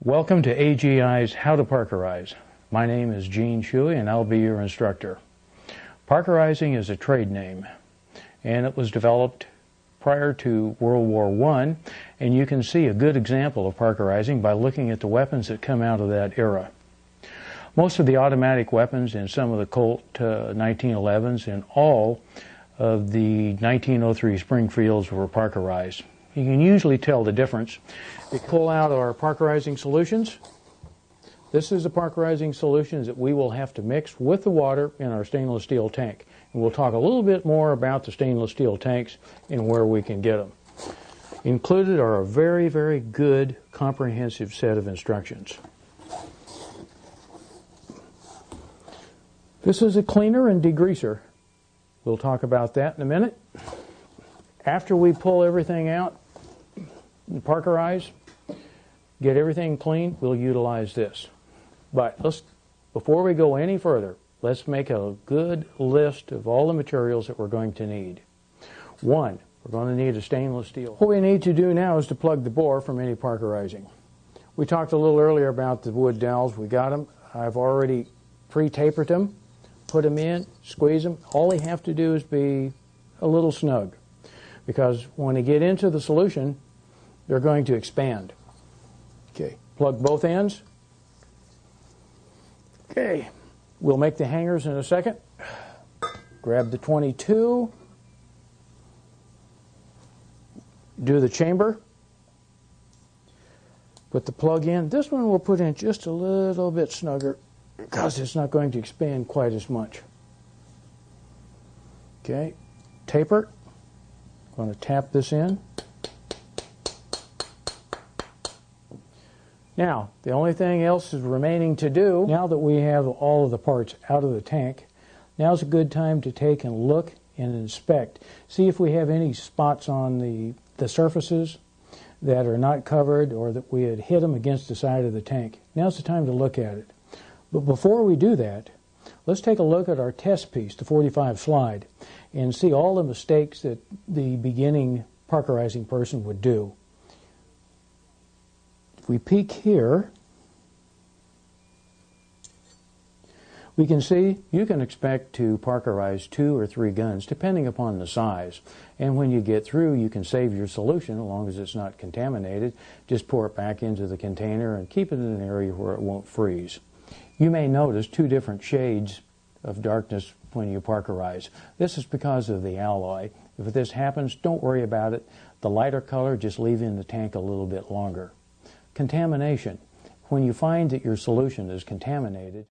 Welcome to AGI's How to Parkerize. My name is Gene Shuey and I'll be your instructor. Parkerizing is a trade name and it was developed prior to World War I, and you can see a good example of parkerizing by looking at the weapons that come out of that era. Most of the automatic weapons in some of the Colt 1911s and all of the 1903 Springfields were parkerized. You can usually tell the difference. We pull out our parkerizing solutions. This is the parkerizing solutions that we will have to mix with the water in our stainless steel tank. And we'll talk a little bit more about the stainless steel tanks and where we can get them. Included are a very, very good comprehensive set of instructions. This is a cleaner and degreaser. We'll talk about that in a minute. After we pull everything out and parkerize, get everything clean, we'll utilize this. But before we go any further, let's make a good list of all the materials that we're going to need. One, we're going to need a stainless steel. What we need to do now is to plug the bore from any parkerizing. We talked a little earlier about the wood dowels. We got them. I've already pre-tapered them, put them in, squeeze them. All they have to do is be a little snug, because when they get into the solution, they're going to expand. Okay, plug both ends. Okay, we'll make the hangers in a second. Grab the 22. Do the chamber. Put the plug in. This one we'll put in just a little bit snugger because it's not going to expand quite as much. Okay, taper. I'm going to tap this in. Now, the only thing else is remaining to do, now that we have all of the parts out of the tank, now's a good time to take and look and inspect. See if we have any spots on the surfaces that are not covered or that we had hit them against the side of the tank. Now's the time to look at it. But before we do that, let's take a look at our test piece, the 45 slide, and see all the mistakes that the beginning parkerizing person would do. If we peek here, we can see you can expect to parkerize 2 or 3 guns depending upon the size. And when you get through, you can save your solution as long as it's not contaminated. Just pour it back into the container and keep it in an area where it won't freeze. You may notice 2 different shades of darkness when you parkerize. This is because of the alloy. If this happens, don't worry about it. The lighter color, just leave in the tank a little bit longer. Contamination. When you find that your solution is contaminated,